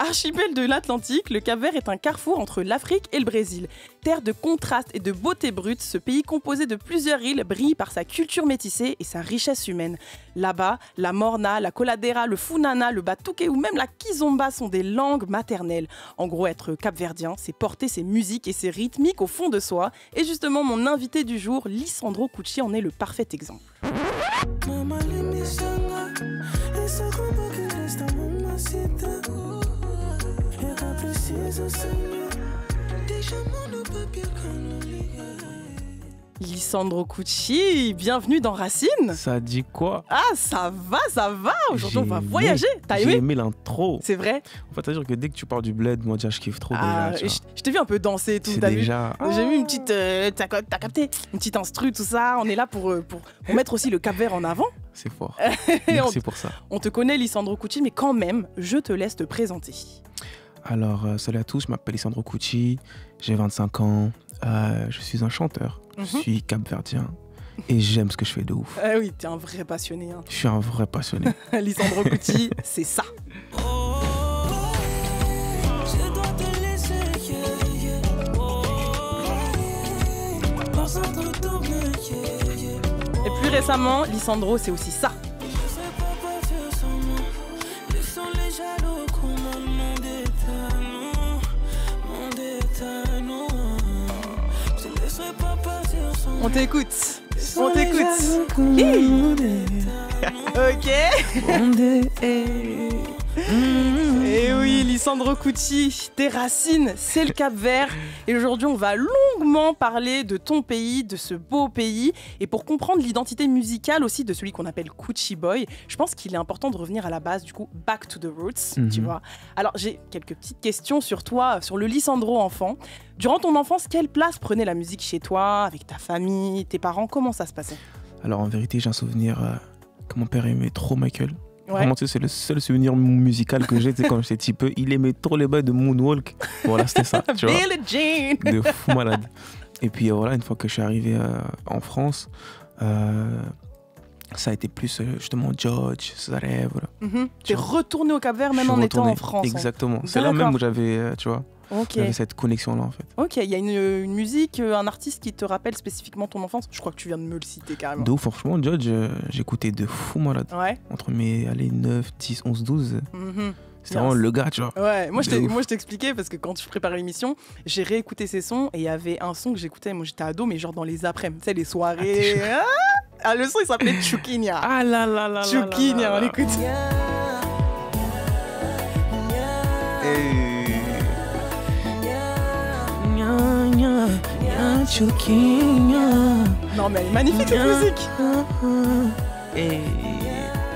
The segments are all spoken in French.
Archipel de l'Atlantique, le Cap-Vert est un carrefour entre l'Afrique et le Brésil. Terre de contraste et de beauté brute, ce pays composé de plusieurs îles brille par sa culture métissée et sa richesse humaine. Là-bas, la morna, la coladera, le funana, le batuque ou même la kizomba sont des langues maternelles. En gros, être capverdien, c'est porter ses musiques et ses rythmiques au fond de soi. Et justement, mon invité du jour, Lisandro Cucci, en est le parfait exemple. Lisandro Cucci, bienvenue dans Racine. Ça dit quoi? Ah, ça va. Aujourd'hui, on va voyager. T'as aimé? J'ai aimé l'intro. C'est vrai? En fait, c'est-à-dire que dès que tu parles du bled, moi déjà, je kiffe trop Ah, déjà. je t'ai vu un peu danser et tout. C'est T'as déjà... vu? J'ai vu une petite... t'as capté? Une petite instru, tout ça. On est là pour mettre aussi le Cap-Vert en avant. C'est fort. Merci pour ça. On te connaît, Lisandro Cucci, mais quand même, je te laisse te présenter. Alors, salut à tous, je m'appelle Lisandro Cucci, j'ai 25 ans, je suis un chanteur, je suis capverdien et j'aime ce que je fais de ouf. Ah oui, t'es un vrai passionné. Hein. Je suis un vrai passionné. Lisandro Cucci, c'est ça. Et plus récemment, Lisandro, c'est aussi ça. On t'écoute. On t'écoute. Ok. Et oui, Lisandro Cucci, tes racines, c'est le Cap-Vert. Et aujourd'hui, on va longuement parler de ton pays, de ce beau pays. Et pour comprendre l'identité musicale aussi de celui qu'on appelle Cucci Boy, je pense qu'il est important de revenir à la base, du coup, back to the roots, tu vois. Alors, j'ai quelques petites questions sur toi, sur le Lisandro enfant. Durant ton enfance, quelle place prenait la musique chez toi, avec ta famille, tes parents? Comment ça se passait? Alors, en vérité, j'ai un souvenir que mon père aimait trop Michael. Ouais. Vraiment, tu sais, c'est le seul souvenir musical que j'ai, tu sais, quand j'étais petit peu. Il aimait trop les bails de Moonwalk. Voilà, c'était ça, tu vois. Billie Jean. De fou malade. Et puis voilà, une fois que je suis arrivé en France, ça a été plus justement George, Zarev. Voilà. T'es retourné au Cap-Vert même en étant en France. Exactement. Hein. C'est là même où j'avais, tu vois, j'avais cette connexion-là en fait. Ok, il y a une musique, un artiste qui te rappelle spécifiquement ton enfance? Je crois que tu viens de me le citer carrément. D'où franchement, George, j'écoutais de fou malade. Ouais. Entre mes 9, 10, 11, 12. C'est vraiment le gars, tu vois. Ouais, moi je t'expliquais parce que quand je préparais l'émission, j'ai réécouté ces sons et il y avait un son que j'écoutais, moi j'étais ado, mais genre dans les après-midi, tu sais, les soirées. Ah, le son il s'appelait Chukinia. Ah là là là. Chukinia, on l'écoute. Non mais elle est magnifique cette musique.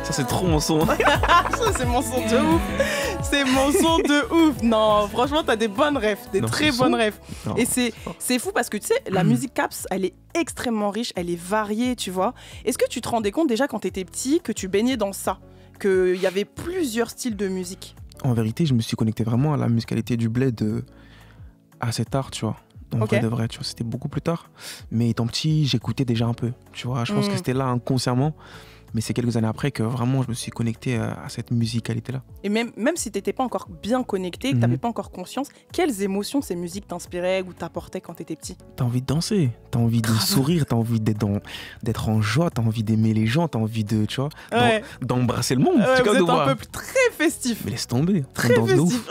Ça c'est trop mon son. Ça c'est mon son de ouf. C'est mon son de ouf. Non, franchement t'as des bonnes refs, très bonnes refs. Et c'est fou parce que tu sais, la musique Caps, elle est extrêmement riche, elle est variée, tu vois. Est-ce que tu te rendais compte déjà quand t'étais petit que tu baignais dans ça, qu'il y avait plusieurs styles de musique? En vérité, je me suis connecté vraiment à la musicalité du bled assez tard, tu vois. En vrai de vrai, tu vois, c'était beaucoup plus tard. Mais étant petit, j'écoutais déjà un peu, tu vois. Je pense que c'était là inconsciemment. Mais c'est quelques années après que vraiment je me suis connecté à cette musicalité-là. Et même si tu n'étais pas encore bien connecté, que tu n'avais pas encore conscience, quelles émotions ces musiques t'inspiraient ou t'apportaient quand tu étais petit? T'as envie de danser, t'as envie de sourire, t'as envie d'être en joie, t'as envie d'aimer les gens, t'as envie de, tu vois, d'embrasser le monde. Vous êtes un peuple très festif. Mais laisse tomber, très festif.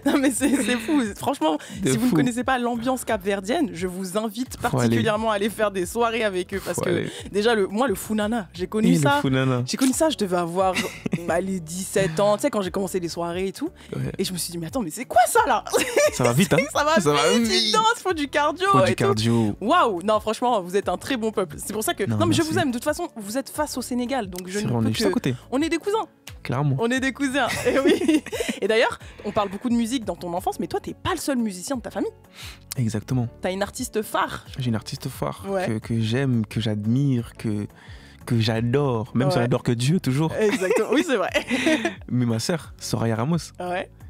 Non mais c'est fou, franchement, si vous ne connaissez pas l'ambiance capverdienne, je vous invite particulièrement à aller faire des soirées avec eux parce que déjà, moi le funana, j'ai connu ça, je devais avoir les 17 ans, tu sais, quand j'ai commencé les soirées et tout, et je me suis dit mais attends, mais c'est quoi ça là? Ça va vite, hein? Ça va vite, il danse, faut du cardio. Waouh, non franchement, vous êtes un très bon peuple, c'est pour ça que, non mais je vous aime, de toute façon, vous êtes face au Sénégal, donc je ne peux juste à côté. On est des cousins. Clairement. On est des cousins, et oui. Et d'ailleurs, on parle beaucoup de musique dans ton enfance, mais toi, t'es pas le seul musicien de ta famille. Exactement. T'as une artiste phare. J'ai une artiste phare que j'aime, que j'admire, que j'adore. Même si j'adore que Dieu, toujours. Exactement, oui, c'est vrai. Mais ma sœur, Soraya Ramos,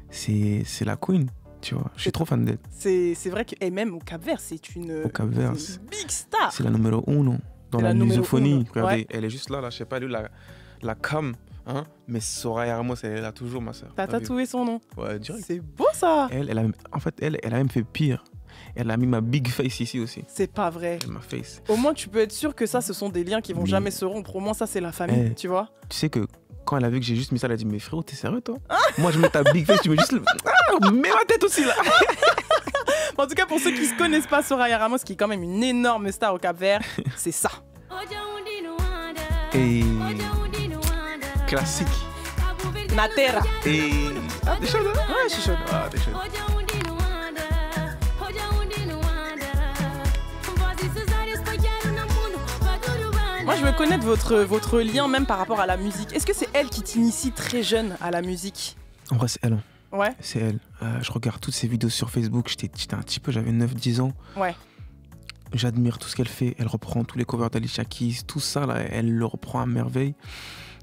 c'est la queen. Tu vois, je suis trop fan d'elle. C'est vrai que, et même au Cap-Vert, c'est une big star. C'est la numéro 1 dans la misophonie. Regardez, elle est juste là, je sais pas, la cam. Hein? Mais Soraya Ramos, elle est là toujours, ma soeur. T'as tatoué son nom? Ouais, direct. C'est beau ça. En fait, elle a même fait pire. Elle a mis ma big face ici aussi. C'est pas vrai. Ma face. Au moins, tu peux être sûr que ça, ce sont des liens qui vont jamais se rompre. Au moins, ça, c'est la famille, tu vois. Tu sais que quand elle a vu que j'ai juste mis ça, elle a dit, mais frérot, t'es sérieux, toi? Moi, je mets ta big face, tu mets juste mets ma tête aussi, là. En tout cas, pour ceux qui ne connaissent pas Soraya Ramos, qui est quand même une énorme star au Cap-Vert, c'est ça. Et... classique. Natera. Et... Ah, t'es chaude, hein? Ouais, je suis chaude. Ah, t'es chaude. Moi, je veux connaître votre lien même par rapport à la musique. Est-ce que c'est elle qui t'initie très jeune à la musique? En vrai, c'est elle. Hein. Ouais. C'est elle. Je regarde toutes ses vidéos sur Facebook. J'étais un petit peu, j'avais 9-10 ans. Ouais. J'admire tout ce qu'elle fait. Elle reprend tous les covers d'Alicia Keys, tout ça, là, elle le reprend à merveille.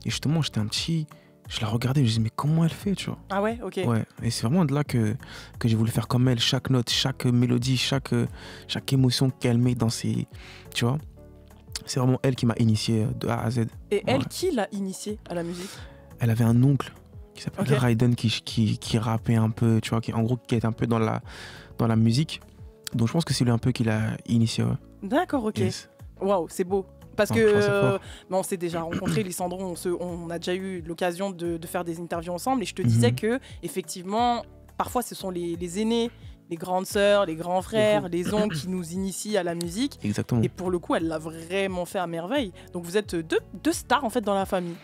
Et justement, j'étais un petit... Je la regardais, je me disais, mais comment elle fait, tu vois? Ah ouais, ok. Ouais, et c'est vraiment de là que j'ai voulu faire comme elle. Chaque note, chaque mélodie, chaque émotion qu'elle met dans ses... Tu vois? C'est vraiment elle qui m'a initié de A à Z. Et elle, qui l'a initiée à la musique? Elle avait un oncle qui s'appelle Raiden qui rappait un peu, tu vois, qui était un peu dans la musique. Donc je pense que c'est lui un peu qui l'a initié, ouais. D'accord, ok. Yes. Waouh, c'est beau. Parce que on s'est déjà rencontrés, Lisandro, on a déjà eu l'occasion de faire des interviews ensemble et je te disais que effectivement, parfois ce sont les aînés, les grandes sœurs, les grands frères, les oncles qui nous initient à la musique. Exactement. Et pour le coup, elle l'a vraiment fait à merveille. Donc vous êtes deux stars en fait dans la famille.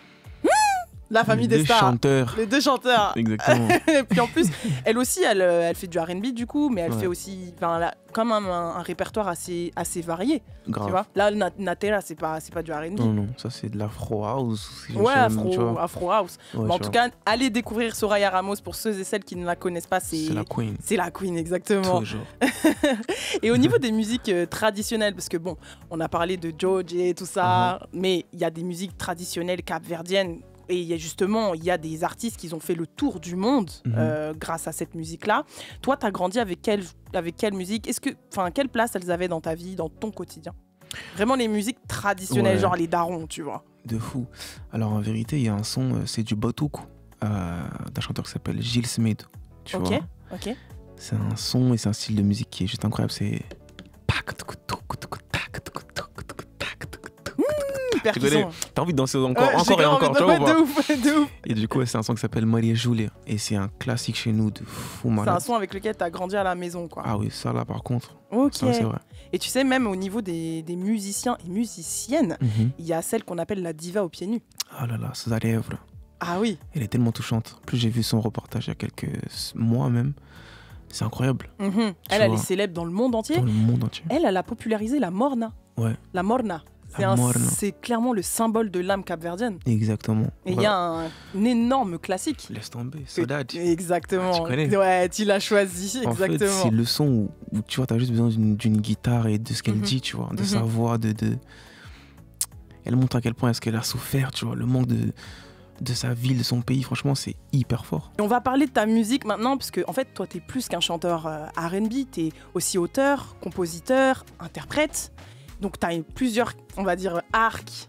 La famille des stars. Chanteurs. Les deux chanteurs. Exactement. Et puis en plus, elle aussi, elle fait du R&B du coup, mais elle fait aussi, enfin, elle a quand même un répertoire assez varié. Grave. Tu vois, là, Natera, c'est pas du R&B. Non, ça c'est de l'afro house. Ouais, afro house. Ouais, en tout cas, allez découvrir Soraya Ramos pour ceux et celles qui ne la connaissent pas. C'est la queen. C'est la queen, exactement. Toujours. Et au niveau des musiques traditionnelles, parce que bon, on a parlé de George et tout ça, mais il y a des musiques traditionnelles capverdiennes. Et il y a des artistes qui ont fait le tour du monde grâce à cette musique-là. Toi, tu as grandi avec quelle musique? Quelle place elles avaient dans ta vie, dans ton quotidien? Vraiment les musiques traditionnelles, genre les darons, tu vois. De fou. Alors en vérité, il y a un son, c'est du Batuque, d'un chanteur qui s'appelle Gilles Smith. Tu vois? Ok. C'est un son et c'est un style de musique qui est juste incroyable. C'est... Tu connais, t'as envie de danser encore et encore, tu vois, de ouf. Et du coup, c'est un son qui s'appelle Maria Julia et c'est un classique chez nous de fou malade. C'est un son avec lequel t'as grandi à la maison, quoi. Ah oui, ça là par contre. Ok. Ça, c'est vrai. Et tu sais, même au niveau des musiciens et musiciennes, il y a celle qu'on appelle la diva aux pieds nus. Ah là là, Césarèvre. Ah oui. Elle est tellement touchante. En plus, j'ai vu son reportage il y a quelques mois même. C'est incroyable. Elle est célèbre dans le monde entier. Dans le monde entier. Elle a popularisé la morna. Ouais. La morna. C'est clairement le symbole de l'âme capverdienne. Exactement. Et il y a un énorme classique. Laisse tomber, Saudade. Exactement. Tu connais. Ouais, tu l'as choisi, exactement. En fait, c'est le son où tu vois, t'as juste besoin d'une guitare et de ce qu'elle dit, tu vois, de sa voix, Elle montre à quel point est-ce qu'elle a souffert, tu vois, le manque de sa ville, de son pays, franchement, c'est hyper fort. Et on va parler de ta musique maintenant, parce que en fait, toi, t'es plus qu'un chanteur R&B, t'es aussi auteur, compositeur, interprète. Donc, tu as plusieurs, on va dire, arcs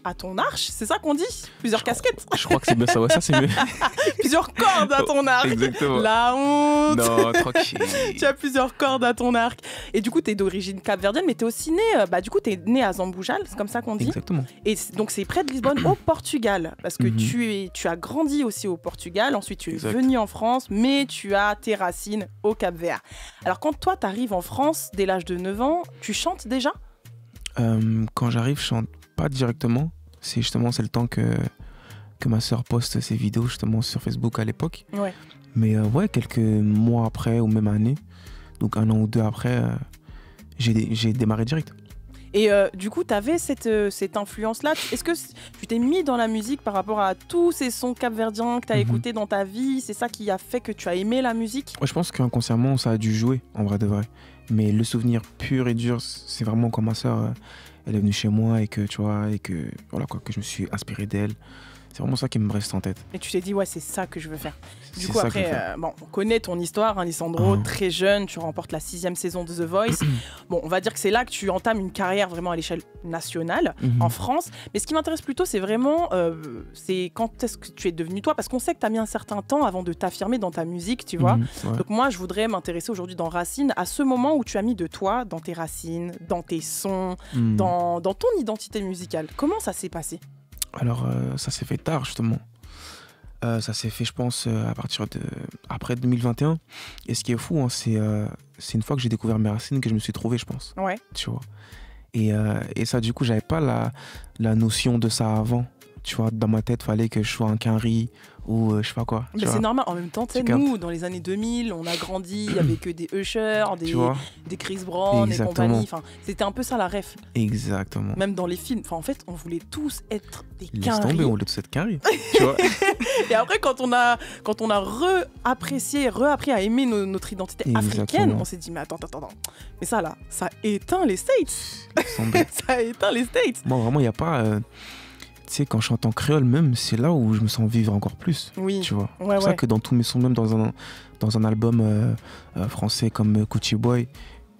à ton arche. C'est ça qu'on dit? Plusieurs casquettes. Je crois que c'est bien ça. Ouais, ça, c'est mieux. Plusieurs cordes à ton arc. Exactement. La honte. Non, tranquille. Tu as plusieurs cordes à ton arc. Et du coup, tu es d'origine capverdienne, mais tu es aussi né, tu es né à Zamboujal, c'est comme ça qu'on dit. Exactement. Et donc, c'est près de Lisbonne, au Portugal. Parce que tu as grandi aussi au Portugal. Ensuite, tu es venu en France, mais tu as tes racines au Cap-Vert. Alors, quand toi, tu arrives en France, dès l'âge de 9 ans, tu chantes déjà? Quand j'arrive, je chante pas directement. C'est le temps que ma sœur poste ses vidéos justement sur Facebook à l'époque. Ouais. Mais quelques mois après ou même années, donc 1 an ou 2 après, j'ai démarré direct. Et du coup, tu avais cette influence-là. Est-ce que tu t'es mis dans la musique par rapport à tous ces sons capverdiens que tu as écoutés dans ta vie? C'est ça qui a fait que tu as aimé la musique? Ouais, je pense qu'inconsciemment, ça a dû jouer, en vrai de vrai. Mais le souvenir pur et dur, c'est vraiment quand ma sœur, elle est venue chez moi et que, tu vois, que je me suis inspiré d'elle. C'est vraiment ça qui me reste en tête. Et tu t'es dit, ouais, c'est ça que je veux faire. Du C'est coup, ça que je veux après, faire. bon, on connaît ton histoire, hein, Lisandro, très jeune, tu remportes la 6e saison de The Voice. Bon, on va dire que c'est là que tu entames une carrière vraiment à l'échelle nationale, en France. Mais ce qui m'intéresse plutôt, c'est vraiment, c'est quand est-ce que tu es devenu toi, parce qu'on sait que tu as mis un certain temps avant de t'affirmer dans ta musique, tu vois. Ouais. Donc moi, je voudrais m'intéresser aujourd'hui dans Racine, à ce moment où tu as mis de toi dans tes racines, dans tes sons, dans ton identité musicale. Comment ça s'est passé? Alors, ça s'est fait tard, justement. Ça s'est fait, je pense, à partir de après 2021. Et ce qui est fou, hein, c'est une fois que j'ai découvert mes racines que je me suis trouvé, je pense. Ouais. Tu vois. Et ça, du coup, j'avais pas la notion de ça avant. Tu vois, dans ma tête, fallait que je sois un Quinry ou je sais pas quoi. Mais c'est normal. En même temps, tu sais, nous, dans les années 2000, on a grandi, il y avait que des Usher, des Chris Brown et compagnie. Enfin, c'était un peu ça la ref. Exactement. Même dans les films. Enfin, en fait, on voulait tous être des Quinry. Laisse tomber, on voulait tous être Quinry. Tu vois. Et après, quand on a réappris à aimer notre identité africaine, on s'est dit, mais attends. Mais ça, là, ça éteint les States. Ça éteint les States. Moi, vraiment, il n'y a pas... Tu sais, quand je chante en créole même, c'est là où je me sens vivre encore plus. Oui. Tu vois. Ouais, c'est pour ça que dans tous mes sons, même dans un album français comme Coochie Boy,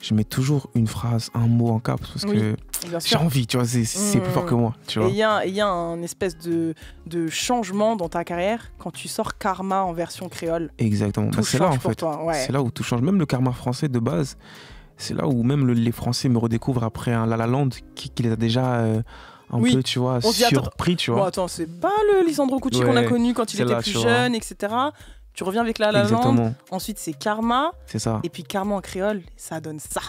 je mets toujours une phrase, un mot en caps parce que j'ai envie, tu vois, c'est plus fort que moi. Tu vois. Et il y a un espèce de changement dans ta carrière quand tu sors Karma en version créole. Exactement. Tout c'est là en fait. toi, ouais. C'est là où tout change. Même le Karma français de base, c'est là où même les Français me redécouvrent après un La La Land qui les a déjà... un peu, tu vois, surpris, tu vois. Bon, attends, c'est pas le Lisandro Cucci qu'on a connu quand il était plus jeune, etc. Tu reviens avec La La Land, ensuite c'est Karma, c'est ça. Et puis Karma en créole, ça donne ça.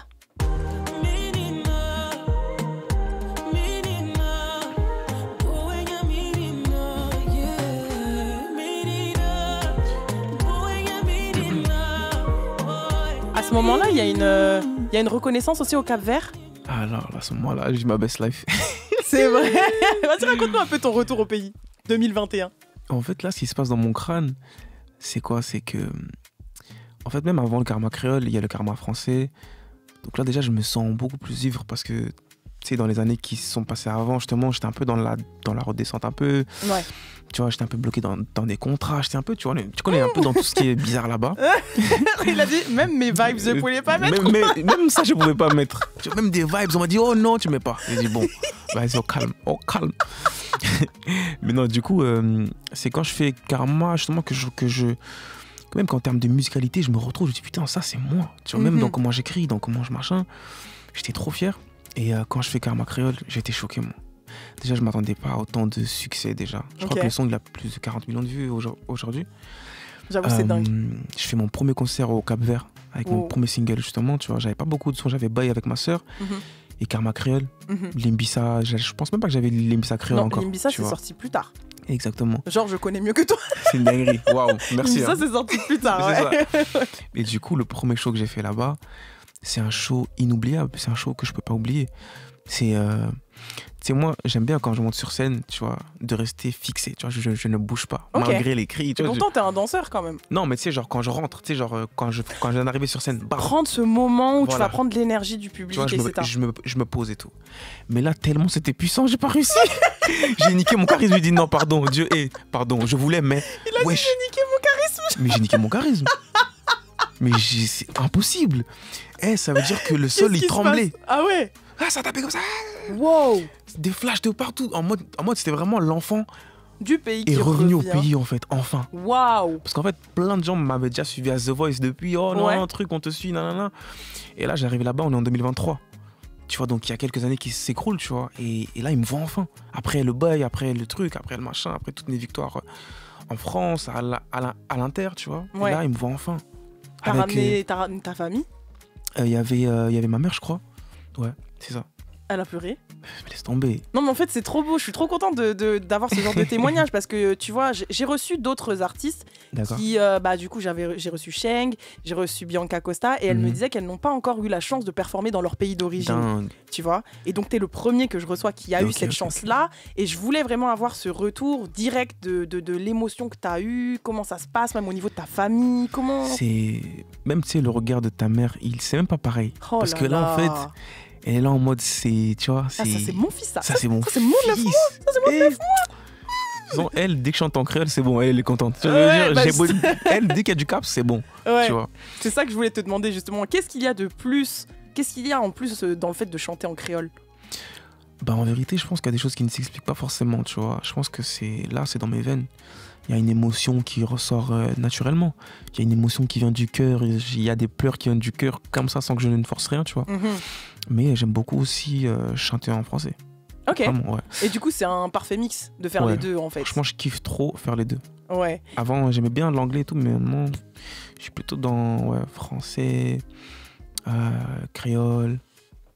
À ce moment-là, il y a une reconnaissance aussi au Cap-Vert. Alors, à ce moment-là, j'ai ma best life. C'est vrai. Vas-y, raconte-nous un peu ton retour au pays, 2021. En fait, là, ce qui se passe dans mon crâne, c'est quoi? C'est que, en fait, même avant le karma créole, il y a le karma français. Donc là, déjà, je me sens beaucoup plus ivre parce que, tu sais, dans les années qui se sont passées avant, justement, j'étais un peu dans la redescente un peu. Ouais. Tu vois, j'étais un peu bloqué dans des contrats. J'étais un peu, tu connais un peu dans tout ce qui est bizarre là-bas. Il a dit, même mes vibes, je pouvais pas mettre. Même ça, je pouvais pas mettre. Tu vois, même des vibes, on m'a dit, oh non, tu mets pas. J'ai dit, bon, vas-y, au calme. Mais non, du coup, c'est quand je fais Karma, justement, que même qu'en termes de musicalité, je me retrouve, je dis, putain, ça, c'est moi. Tu vois, même dans comment j'écris, dans comment je machin, j'étais trop fier. Et quand je fais Karma créole, j'ai été choqué, moi. Déjà, je m'attendais pas à autant de succès, déjà. Je crois que le son, il a plus de 40 millions de vues aujourd'hui. J'avoue, c'est dingue. Je fais mon premier concert au Cap-Vert avec mon premier single, justement. Tu vois, j'avais pas beaucoup de sons, j'avais Bail avec ma sœur et Karma créole. Limbissa, je pense même pas que j'avais Limbissa créole encore. Non, Limbissa, c'est sorti plus tard. Exactement. Genre, je connais mieux que toi. C'est une dinguerie. Waouh, merci. Limbissa, c'est sorti plus tard. Ouais. Et du coup, le premier show que j'ai fait là-bas, c'est un show inoubliable. C'est un show que je peux pas oublier. C'est tu sais, moi, j'aime bien quand je monte sur scène, tu vois, de rester fixé, tu vois, je ne bouge pas, malgré les cris. Tu vois, pourtant, t'es un danseur quand même. Non, mais tu sais, genre, quand je rentre, tu sais, genre, quand je viens d'arriver sur scène, prendre ce moment où tu vas prendre l'énergie du public, tu vois, etc. Je me pose et tout. Mais là, tellement c'était puissant, j'ai pas réussi. J'ai niqué mon charisme, j'ai dit non, pardon, pardon, je voulais, mais... Il a dit, j'ai niqué mon charisme. Mais j'ai niqué mon charisme. Mais c'est impossible. Ça veut dire que le sol, il tremblait. Ah ouais? Ah, ça tapait comme ça. Wow. Des flashs de partout. En mode c'était vraiment l'enfant du pays qui est revenu au pays, en fait, enfin. Waouh. Parce qu'en fait, plein de gens m'avaient déjà suivi à The Voice depuis. Oh non, un truc, on te suit, nanana. Et là, j'arrive là-bas, on est en 2023. Tu vois, donc il y a quelques années qui s'écroulent, tu vois. Et là, ils me voient enfin. Après le bail, après le truc, après le machin, après toutes mes victoires en France, à l'Inter, tu vois. Et là, ils me voient enfin. T'as ramené ta famille? Il y avait ma mère, je crois. Ouais, c'est ça. Elle a pleuré. Mais laisse tomber. Non, mais en fait, c'est trop beau. Je suis trop contente d'avoir ce genre de témoignage parce que, tu vois, j'ai reçu d'autres artistes qui, du coup, j'ai reçu Sheng, j'ai reçu Bianca Costa et elles me disaient qu'elles n'ont pas encore eu la chance de performer dans leur pays d'origine. Tu vois. Et donc, t'es le premier que je reçois qui a eu cette chance-là. Et je voulais vraiment avoir ce retour direct de l'émotion que t'as eue, comment ça se passe, même au niveau de ta famille, comment... Même, tu sais, le regard de ta mère, c'est même pas pareil. Parce que là, en fait... Elle est là en mode, tu vois, ça c'est mon fils, ça. Ça c'est mon fils. Ça c'est mon 9 mois. Ça c'est mon 9 mois. Façon, elle, dès que je chante en créole, c'est bon, elle est contente. Tu veux dire, elle, dès qu'il y a du cap, c'est bon. Ouais. Tu vois. C'est ça que je voulais te demander justement. Qu'est-ce qu'il y a de plus? Qu'est-ce qu'il y a en plus dans le fait de chanter en créole? Bah, en vérité, je pense qu'il y a des choses qui ne s'expliquent pas forcément, tu vois. Je pense que c'est dans mes veines. Il y a une émotion qui ressort naturellement. Il y a une émotion qui vient du cœur. Il y a des pleurs qui viennent du cœur comme ça, sans que je ne force rien, tu vois. Mais j'aime beaucoup aussi chanter en français. Ok. Vraiment, ouais. Et du coup, c'est un parfait mix de faire les deux, en fait. Franchement, je kiffe trop faire les deux. Ouais. Avant, j'aimais bien l'anglais et tout, mais maintenant, je suis plutôt dans français, créole.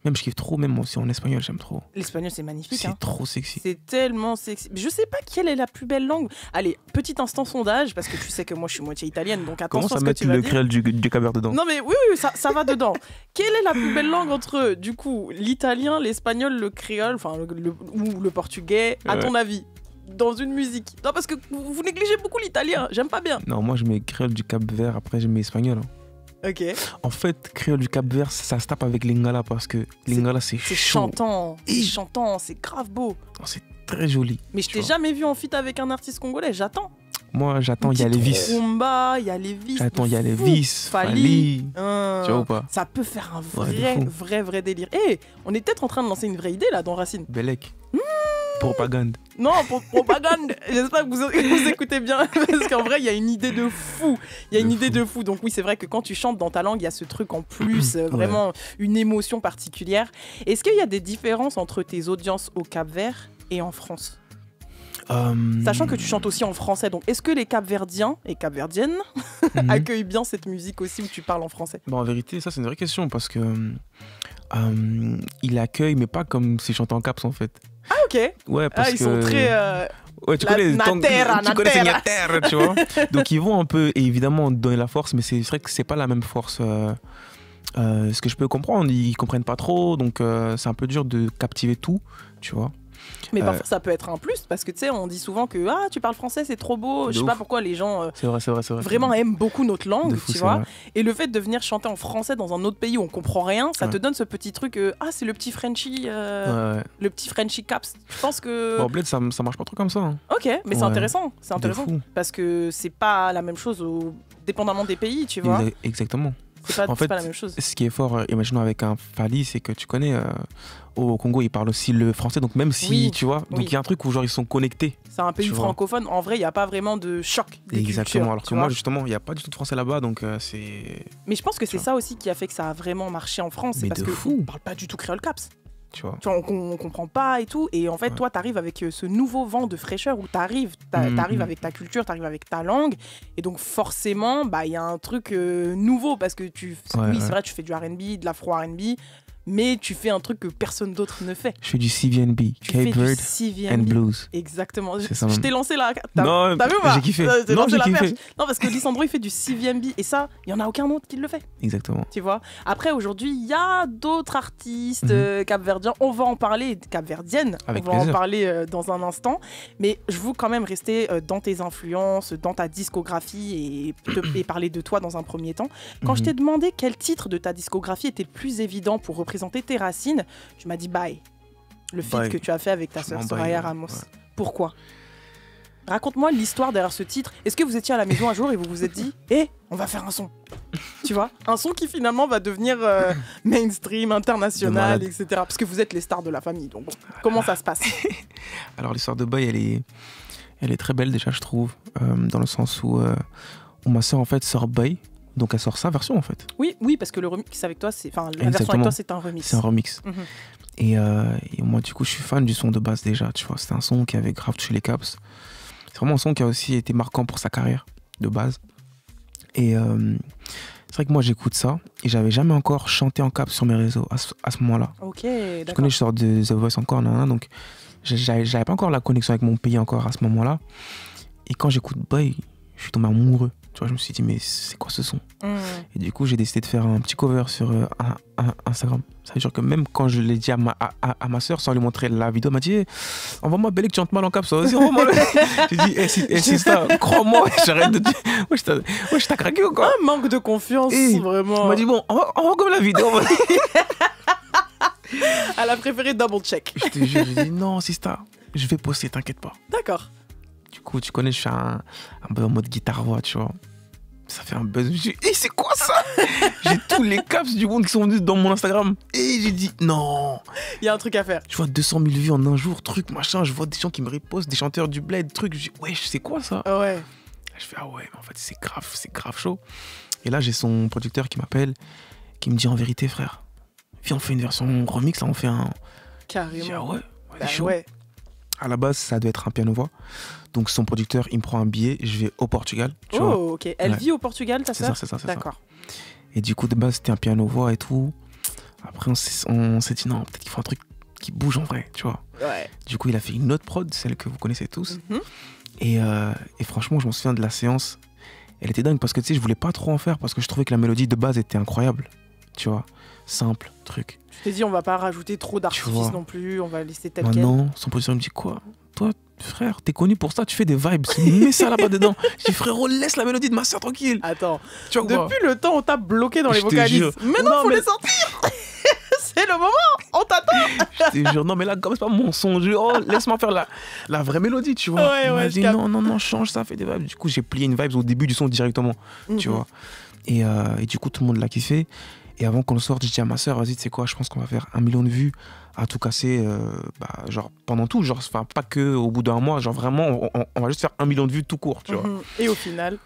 Même je kiffe trop, même aussi en espagnol, j'aime trop. L'espagnol, c'est magnifique. C'est trop sexy. C'est tellement sexy. Je sais pas quelle est la plus belle langue. Allez, petit instant sondage, parce que tu sais que moi je suis moitié italienne, donc attention à ce que tu vas dire. Comment ça mettre le créole du Cap-Vert dedans? Non mais oui, ça va dedans. Quelle est la plus belle langue entre, du coup, l'italien, l'espagnol, le créole, enfin ou le portugais, à ton avis, dans une musique? Non, parce que vous négligez beaucoup l'italien, j'aime pas bien. Non, moi je mets créole du Cap-Vert, après je mets espagnol. Ok. En fait, créole du Cap-Vert, ça se tape avec l'Ingala parce que l'Ingala c'est chaud. C'est chantant, c'est grave beau. C'est très joli. Mais je t'ai jamais vu en feat avec un artiste congolais, j'attends. Moi, j'attends, il y a les vis. Il y a les vis. J'attends, il y a les vis. Fali. Tu vois ou pas? Ça peut faire un vrai délire. Et on est peut-être en train de lancer une vraie idée là dans Racine. Bellec. Propagande. Non, propagande. J'espère que vous écoutez bien parce qu'en vrai, il y a une idée de fou. Donc oui, c'est vrai que quand tu chantes dans ta langue, il y a ce truc en plus, vraiment une émotion particulière. Est-ce qu'il y a des différences entre tes audiences au Cap-Vert et en France? Sachant que tu chantes aussi en français, donc est-ce que les Cap-Verdiens et Cap-Verdiennes accueillent bien cette musique aussi où tu parles en français? Bon, en vérité, ça c'est une vraie question parce que ils accueillent, mais pas comme ces chanteurs en caps en fait. Ah ok. Ouais, parce ils sont très. Ouais, tu connais ces Natera, tu vois. Donc ils vont un peu, et évidemment, donner la force, mais c'est vrai que c'est pas la même force. Ce que je peux comprendre, ils comprennent pas trop, donc c'est un peu dur de captiver tout, tu vois. Mais parfois ça peut être un plus parce que tu sais, on dit souvent que tu parles français, c'est trop beau. Je sais pas pourquoi les gens c'est vrai. vraiment aiment beaucoup notre langue, fou, tu vois. Vrai. Et le fait de venir chanter en français dans un autre pays où on comprend rien, ça te donne ce petit truc. C'est le petit Frenchie, le petit Frenchie caps. Je pense que. Bon, Bled, ça marche pas trop comme ça. Hein. Ok, mais c'est intéressant, parce que c'est pas la même chose dépendamment des pays, tu vois. Exactement. C'est pas la même chose. Ce qui est fort, imaginons avec un Fali, c'est que tu connais, au Congo, ils parlent aussi le français, donc même si, tu vois, donc il y a un truc où genre ils sont connectés. C'est un pays francophone, en vrai, il n'y a pas vraiment de choc des Exactement, cultures, alors que moi, justement, il n'y a pas du tout de français là-bas, donc c'est... Mais je pense que c'est ça aussi qui a fait que ça a vraiment marché en France, c'est parce qu'on ne parle pas du tout créole caps. Tu vois, on comprend pas et tout. Et en fait, toi, tu arrives avec ce nouveau vent de fraîcheur où tu arrives avec ta culture, tu arrives avec ta langue. Et donc, forcément, il y a un truc nouveau parce que c'est vrai, tu fais du R&B, de l'afro R&B, mais tu fais un truc que personne d'autre ne fait. Je fais du CVNB, Cape Verde and Blues. Exactement. Je t'ai lancé là. Non, t'as vu ou pas? J'ai kiffé. Non, j'ai kiffé. Non, parce que Lissandro, il fait du CVNB et ça, il y en a aucun autre qui le fait. Exactement. Tu vois. Après, aujourd'hui, il y a d'autres artistes capverdiens. On va en parler, capverdiennes. Avec on va en parler dans un instant. Mais je veux quand même rester dans tes influences, dans ta discographie et parler de toi dans un premier temps. Quand je t'ai demandé quel titre de ta discographie était le plus évident pour représenter tes racines, tu m'as dit Bye. Le feat que tu as fait avec ta sœur Soraya Ramos. Ouais. Pourquoi? Raconte-moi l'histoire derrière ce titre. Est-ce que vous étiez à la maison un jour et vous vous êtes dit on va faire un son? Tu vois, un son qui finalement va devenir mainstream, international, etc. Parce que vous êtes les stars de la famille. Donc comment ça se passe? Alors l'histoire de Bye, elle est très belle déjà, je trouve, dans le sens où ma sœur en fait sort Bye. Donc elle sort sa version en fait. Oui, parce que le remix avec toi, la version avec toi, c'est un remix. C'est un remix. Et moi du coup, je suis fan du son de base déjà. Tu vois, c'était un son qui avait grave touché les caps. C'est vraiment un son qui a aussi été marquant pour sa carrière de base. Et c'est vrai que moi j'écoute ça et j'avais jamais encore chanté en caps sur mes réseaux à ce moment-là. Ok, d'accord. Je connais, je sors de The Voice encore, donc j'avais pas encore la connexion avec mon pays encore à ce moment-là. Et quand j'écoute Boy, je suis tombé amoureux. Tu vois, je me suis dit, mais c'est quoi ce son? Et du coup, j'ai décidé de faire un petit cover sur Instagram. Ça veut dire que même quand je l'ai dit à ma soeur, sans lui montrer la vidéo, elle m'a dit, hey, envoie-moi Bellec, tu chantes mal en cap, ça aussi. J'ai dit, c'est ça, crois-moi, j'arrête de dire. Ouais, je t'ai craqué ou quoi? Un manque de confiance, vraiment. Elle m'a dit, bon, on va comme la vidéo. Elle a préféré double check. Je te jure, j'ai dit, non, c'est ça, je vais poster, t'inquiète pas. D'accord. coup, tu connais, je suis un peu en mode guitare-voix, tu vois. Ça fait un buzz. J'ai dit, c'est quoi ça? J'ai tous les caps du monde qui sont venus dans mon Instagram. Et j'ai dit, non. Il y a un truc à faire. Je vois 200 000 vues en un jour, truc, machin. Je vois des gens qui me repostent, des chanteurs du bled, truc. Je dis, wesh, c'est quoi ça? Ouais. Je fais, ah ouais, mais en fait, c'est grave chaud. Et là, j'ai son producteur qui m'appelle, qui me dit, en vérité, frère, viens, on fait une version remix, là, on fait un... Carrément. Je dis, ah ouais, Bah chaud. ouais. À la base, ça doit être un piano-voix. Donc, son producteur, il me prend un billet, je vais au Portugal. Tu vois. Ok. Elle vit au Portugal, ta sœur? C'est ça. D'accord. Et du coup, de base, c'était un piano-voix et tout. Après, on s'est dit, non, peut-être qu'il faut un truc qui bouge en vrai, tu vois. Ouais. Du coup, il a fait une autre prod, celle que vous connaissez tous. Et franchement, je me souviens de la séance. Elle était dingue parce que, tu sais, je voulais pas trop en faire parce que je trouvais que la mélodie de base était incroyable. Tu vois, simple, truc. Je t'ai dit, on va pas rajouter trop d'artifices non plus, on va laisser tel quel. Maintenant, son producteur me dit quoi? Toi, frère, t'es connu pour ça, tu fais des vibes, mets ça là-bas dedans. Je dis, frérot, laisse la mélodie de ma soeur tranquille. Attends, tu vois depuis le temps, on t'a bloqué dans les vocalistes. Mais non, faut les sortir. C'est le moment, on t'attend. Je te jure, non, mais là, comme c'est pas mon son, laisse-moi faire la vraie mélodie, tu vois. Il m'a dit, non, change ça, fais des vibes. Du coup, j'ai plié une vibe au début du son directement, tu vois. Et du coup, tout le monde l'a kiffé. Et avant qu'on le sorte, je dis à ma soeur, vas-y, tu sais quoi, je pense qu'on va faire 1 million de vues à tout casser, genre pendant tout, genre, pas que au bout d'un mois, genre vraiment, on va juste faire 1 million de vues tout court, tu vois. Et au final,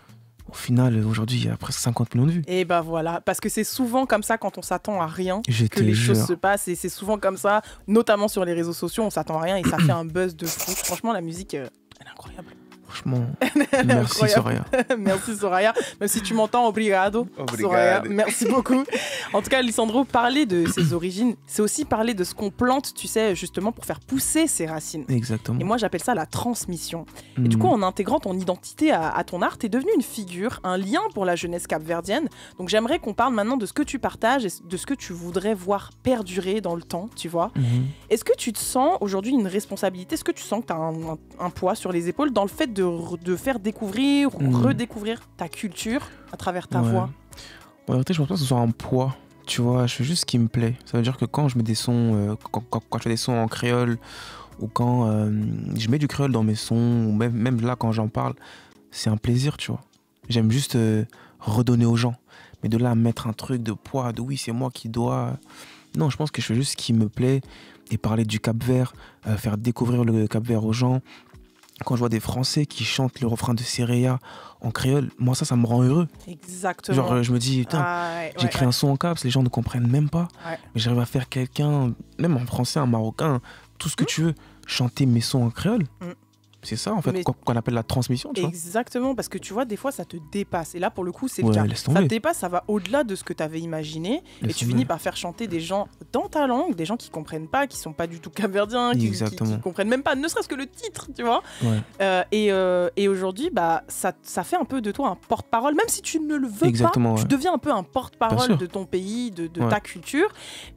aujourd'hui, il y a presque 50 millions de vues. Et bah voilà, parce que c'est souvent comme ça quand on s'attend à rien que les choses se passent. Et c'est souvent comme ça, notamment sur les réseaux sociaux, on s'attend à rien et ça fait un buzz de fou. Franchement, la musique, elle est incroyable. Franchement, merci Soraya. Merci Soraya. Même si tu m'entends, obrigado. Soraya, merci beaucoup. En tout cas, Lisandro, parler de ses origines, c'est aussi parler de ce qu'on plante, tu sais, justement pour faire pousser ses racines. Exactement. Et moi, j'appelle ça la transmission. Et du coup, en intégrant ton identité à ton art, t'es devenu une figure, un lien pour la jeunesse capverdienne. Donc j'aimerais qu'on parle maintenant de ce que tu partages et de ce que tu voudrais voir perdurer dans le temps, tu vois. Est-ce que tu te sens aujourd'hui une responsabilité? Est-ce que tu sens que tu as un poids sur les épaules dans le fait de faire découvrir ou redécouvrir ta culture à travers ta voix? En réalité, je pense pas que ce soit un poids. Tu vois, je fais juste ce qui me plaît. Ça veut dire que quand je mets des sons, quand je fais des sons en créole, ou quand je mets du créole dans mes sons, ou même là quand j'en parle, c'est un plaisir, tu vois. J'aime juste redonner aux gens. Mais de là à mettre un truc de poids, de oui, c'est moi qui dois... Non, je pense que je fais juste ce qui me plaît et parler du Cap-Vert, faire découvrir le Cap-Vert aux gens. Quand je vois des Français qui chantent le refrain de Sereia en créole, moi ça me rend heureux. Exactement. Genre je me dis, putain, j'ai créé un son en caps, les gens ne comprennent même pas. Mais j'arrive à faire quelqu'un, même en français, en marocain, tout ce que tu veux, chanter mes sons en créole. C'est ça en fait qu'on appelle la transmission, tu vois. Exactement, parce que tu vois, des fois ça te dépasse. Et là pour le coup c'est le cas. Ça te dépasse, ça va au-delà de ce que tu avais imaginé. Et tu finis par faire chanter des gens dans ta langue, des gens qui comprennent pas, qui sont pas du tout capverdiens, qui comprennent même pas, ne serait-ce que le titre, tu vois. Et aujourd'hui, bah, ça fait un peu de toi un porte-parole, même si tu ne le veux pas, tu deviens un peu un porte-parole de ton pays, de ta culture.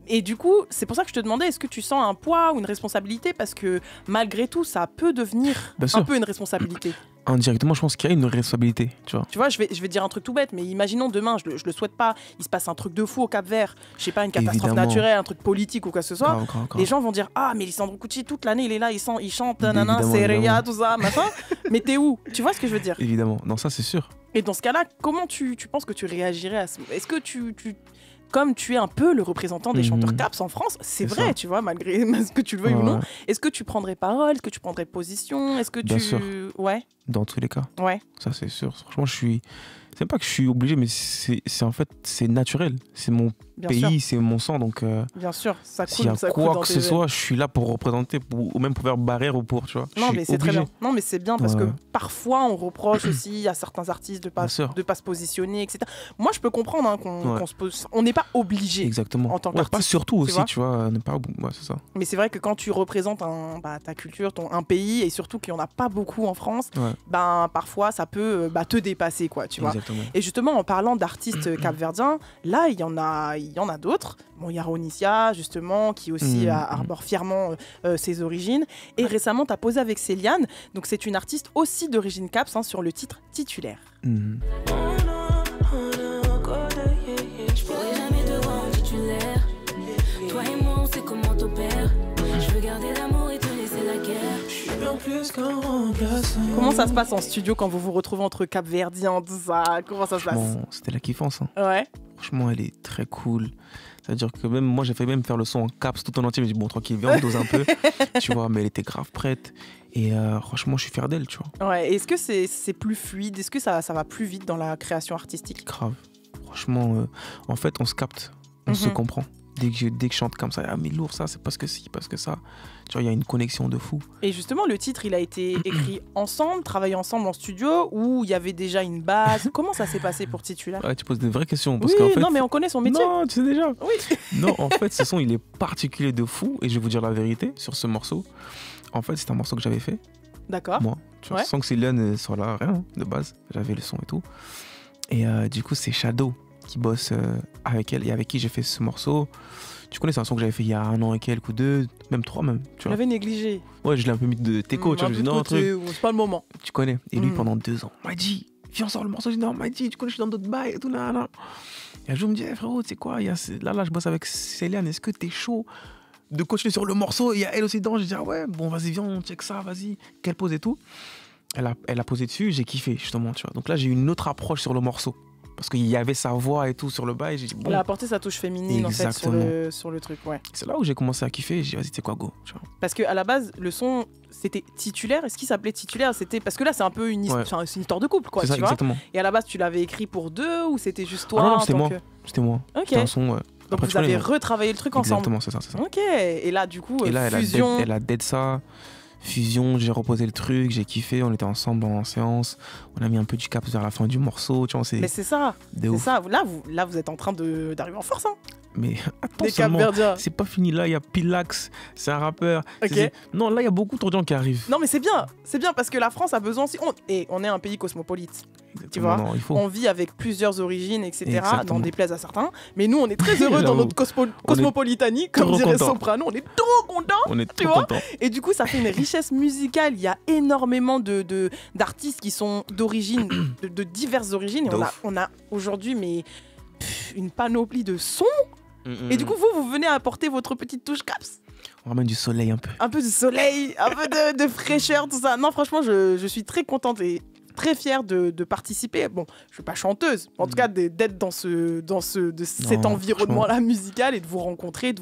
Et du coup, c'est pour ça que je te demandais, est-ce que tu sens un poids ou une responsabilité? Parce que malgré tout, ça peut devenir un peu une responsabilité. Indirectement, je pense qu'il y a une responsabilité, tu vois. Tu vois, je vais dire un truc tout bête, mais imaginons demain, je le souhaite pas, il se passe un truc de fou au Cap-Vert, je sais pas, une catastrophe naturelle, un truc politique ou quoi que ce soit. Les gens vont dire, ah, mais Lisandro Cucci, toute l'année, il est là, il chante, nanana, Sereia, tout ça, machin. Mais t'es où? Tu vois ce que je veux dire? Évidemment, non, ça c'est sûr. Et dans ce cas-là, comment tu penses que tu réagirais à ce... Est-ce que comme tu es un peu le représentant des chanteurs caps en France, c'est vrai, ça. Tu vois, malgré ce que tu le veuilles ou non, est-ce que tu prendrais parole? Est-ce que tu prendrais position? Est-ce que Bien sûr. Ouais. Dans tous les cas. Ouais. Ça, c'est sûr. Franchement, c'est pas que je suis obligé, mais c'est en fait, c'est naturel. C'est mon pays, c'est mon sang, donc... Bien sûr, ça coule. S'il y a quoi que ce soit, je suis là pour représenter, ou même pour faire barrière ou pour, tu vois. Non, mais c'est très bien. Non, mais c'est bien parce que parfois, on reproche aussi à certains artistes de pas se positionner, etc. Moi, je peux comprendre hein, qu'on se pose... On n'est pas obligé. Exactement. En tant qu'artiste. Pas surtout aussi, tu vois. C'est ça. Mais c'est vrai que quand tu représentes ta culture, un pays, et surtout qu'il n'y en a pas beaucoup en France, parfois, ça peut te dépasser, quoi, tu vois. Exactement. Et justement, en parlant d'artistes capverdiens, là, il y en a d'autres. Bon, il y a Ronisia, justement, qui aussi arbore fièrement ses origines. Et récemment, tu as posé avec Céliane. Donc, c'est une artiste aussi d'origine caps sur le titre Titulaire. Je pourrais jamais te voir en titulaire. Toi et moi, on sait comment t'opères. Je veux garder l'amour et te laisser la guerre. Je suis bien plus Comment ça se passe en studio quand vous vous retrouvez entre Cap-Verdiens, tout ça? Comment ça se passe? Franchement, c'était la kiffance. Hein. Ouais. Franchement, elle est très cool. C'est-à-dire que même moi, j'ai fait même faire le son en caps tout en entier. Mais j'ai dit, bon, tranquille, viens, on dose un peu. Tu vois, mais elle était grave prête. Et franchement, je suis fier d'elle, tu vois. Ouais. Est-ce que c'est plus fluide? Est-ce que ça va plus vite dans la création artistique? Grave. Franchement, en fait, on se capte. On se comprend. Dès que je chante comme ça, ah mais lourd ça, c'est parce que si, parce que ça. Tu vois, il y a une connexion de fou. Et justement, le titre, il a été écrit ensemble, travaillé ensemble en studio, ou il y avait déjà une base? Comment ça s'est passé pour Titulaire? Ouais, tu poses des vraies questions. Parce Oui, qu'en fait, non, mais on connaît son métier. Non, tu sais déjà. Oui. Non, en fait, ce son, il est particulier de fou. Et je vais vous dire la vérité sur ce morceau. En fait, c'est un morceau que j'avais fait, D'accord. moi. Tu vois, Ouais. sans que Céline soit là, rien, de base. J'avais le son et tout. Et du coup, c'est Shadow qui bosse avec elle et avec qui j'ai fait ce morceau. Tu connais, c'est un son que j'avais fait il y a 1 an et quelques, ou 2, même 3 même. Tu Tu vois. l'avais négligé. Ouais, je l'ai un peu mis de teco, tu vois. Je me dis non, un truc. C'est pas le moment. Tu connais. Et lui, Mm. pendant 2 ans, m'a dit, viens, on sort le morceau. Je dis non, m'a dit, tu connais, je suis dans d'autres bails et tout, nan. Et un jour, il me dit, hey, frérot, tu sais quoi, là, je bosse avec Céline, est-ce que t'es chaud de continuer sur le morceau? Il y a elle aussi dedans. Je dis, ah ouais, bon, vas-y, viens, on check ça, vas-y. Qu'elle pose et tout. Elle a posé dessus, j'ai kiffé, justement, tu vois. Donc là, j'ai eu une autre approche sur le morceau. Parce qu'il y avait sa voix et tout sur le bail. J'ai dit, bon. Elle a apporté sa touche féminine en fait sur le truc, ouais. C'est là où j'ai commencé à kiffer. J'ai dit, vas-y, tu sais quoi, go. Tu vois. Parce qu'à la base, le son, c'était Titulaire. Est-ce qu'il s'appelait Titulaire? C'était parce que là, c'est un peu une histoire, Ouais. c'est une histoire de couple, quoi, C'est ça, tu vois. exactement. Et à la base, tu l'avais écrit pour 2 ou c'était juste toi Ah non, en c'était tant moi. que- C'était moi. Ok. C'était un son, ouais. Donc Après, vous tu connais, avez moi. retravaillé le truc ensemble. Exactement, c'est ça, c'est ça. Ok. Et là, du coup, Et là, fusion. elle a dead ça. Fusion, j'ai reposé le truc, j'ai kiffé, on était ensemble en séance, on a mis un peu du cap vers la fin du morceau, tu vois, Mais c'est ça. de C'est ouf. ça. Là, vous êtes en train d'arriver en force, hein. Mais attends Les seulement, Cap-Verdiens. c'est pas fini, là il y a Pilax, c'est un rappeur. Ok. Non, là il y a beaucoup trop de gens qui arrivent. Non, mais c'est bien parce que la France a besoin aussi. Et on est un pays cosmopolite. Exactement, vois, non, il faut. On vit avec plusieurs origines, etc. Exactement. N'en déplaise à certains. Mais nous, on est très heureux dans J'avoue. notre cosmopolitanie, comme trop dirait content. Soprano. On est trop contents. On est tu trop vois contents. Et du coup, ça fait une richesse musicale. Il y a énormément d'artistes qui sont d'origine, de diverses origines. Et De on a aujourd'hui une panoplie de sons. Mm, Et du coup, vous venez apporter votre petite touche caps. on ramène du soleil un peu. Un peu de soleil, un peu de fraîcheur, tout ça. Non, franchement, je suis très contente et très fière de participer. Bon, je suis pas chanteuse, en tout cas d'être dans cet environnement-là musical et de vous rencontrer, de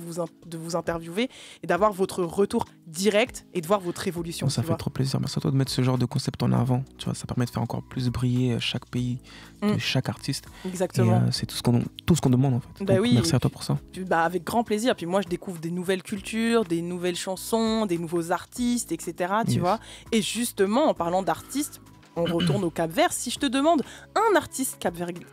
vous interviewer et d'avoir votre retour direct et de voir votre évolution. Ça tu fait vois. trop plaisir. Merci à toi de mettre ce genre de concept en avant. Tu vois, ça permet de faire encore plus briller chaque pays, de chaque artiste. Exactement. Et c'est tout ce qu'on demande en fait. Bah Donc, oui, merci et à toi pour ça. Puis, avec grand plaisir. Puis moi, je découvre des nouvelles cultures, des nouvelles chansons, des nouveaux artistes, etc. Tu Yes. vois. Et justement, en parlant d'artistes, on retourne au Cap-Vert. Si je te demande un artiste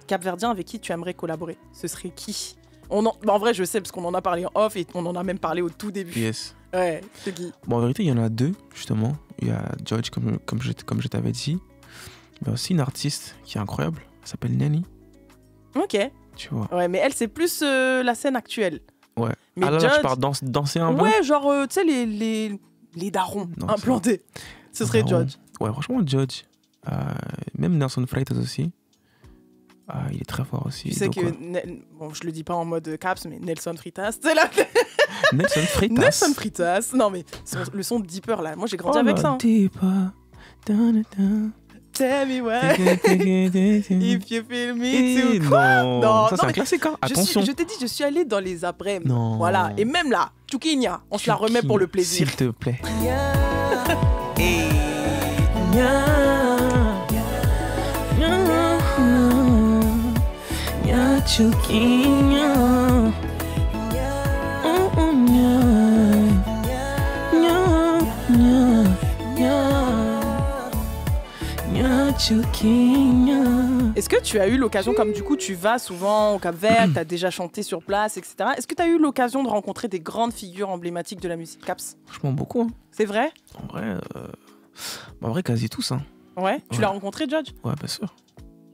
capverdien avec qui tu aimerais collaborer, ce serait qui? En vrai, je sais parce qu'on en a parlé en off et on en a même parlé au tout début. Yes. Ouais, c'est qui? Bon, en vérité, il y en a 2, justement. Il y a Judge, comme je t'avais dit. Il y a aussi une artiste qui est incroyable. Elle s'appelle Nanny. Ok. Tu vois. Ouais, mais elle, c'est plus la scène actuelle. Ouais. Mais Ah là, Judge, je parle danser un peu. ouais, genre, tu sais, les darons Non, implantés. Ce serait Daron. Judge. Ouais, franchement, Judge. Même Nelson Freitas aussi. Il est très fort aussi. Tu sais Donc, que, bon, je le dis pas en mode caps, mais Nelson Fritas, c'est là. Nelson Freitas. Nelson Fritas. Non, mais le son de Deeper, là, moi j'ai grandi Oh avec là, ça. Hein. Deeper. Tell me why, if you feel me too. Non, Non, ça c'est mais un classique, hein. Je Attention. t'ai dit, je suis allée dans les après-midi. Non. Voilà, et même là, Tchoukinia, on se la remet pour le plaisir. S'il te plaît. Est-ce que tu as eu l'occasion, comme du coup tu vas souvent au Cap-Vert, tu as déjà chanté sur place, etc. Est-ce que tu as eu l'occasion de rencontrer des grandes figures emblématiques de la musique caps? Franchement, beaucoup. Hein. C'est vrai? En vrai, quasi tous. Hein. Ouais. Tu Ouais. l'as rencontré, Judge? Ouais, bien sûr.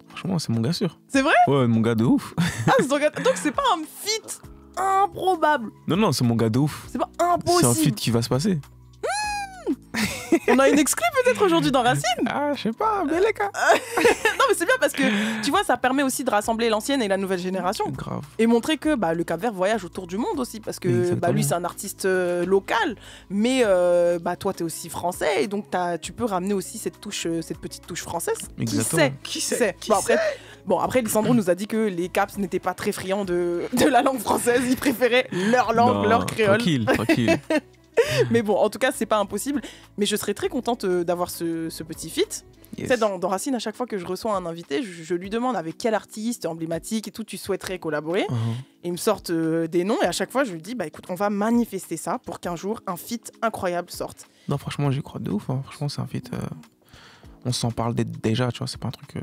Franchement, c'est mon gars sûr. C'est vrai? Ouais, mon gars de ouf. Ah, c'est ton gars. Donc c'est pas un feat improbable. Non, c'est mon gars de ouf. C'est pas C'est un impossible. feat qui va se passer. On a une exclue peut-être aujourd'hui dans Racine. Ah, je sais pas, Beleka. Non mais c'est bien parce que tu vois ça permet aussi de rassembler l'ancienne et la nouvelle génération. Grave. Et montrer que le Cap-Vert voyage autour du monde aussi parce que lui c'est un artiste local mais toi t'es aussi français et donc tu peux ramener aussi cette petite touche française. Exactement. Qui sait après Lisandro nous a dit que les Caps n'étaient pas très friands de la langue française, ils préféraient leur langue, leur créole. Tranquille. Mais bon, en tout cas, c'est pas impossible. Mais je serais très contente d'avoir ce petit feat. Yes. Tu sais, dans Racine, à chaque fois que je reçois un invité, je lui demande avec quel artiste emblématique et tout tu souhaiterais collaborer. Et ils me sortent des noms et à chaque fois, je lui dis, écoute, on va manifester ça pour qu'un jour, un feat incroyable sorte. Non, franchement, j'y crois de ouf. Hein. Franchement, c'est un feat... On s'en parle déjà, tu vois, c'est pas un truc...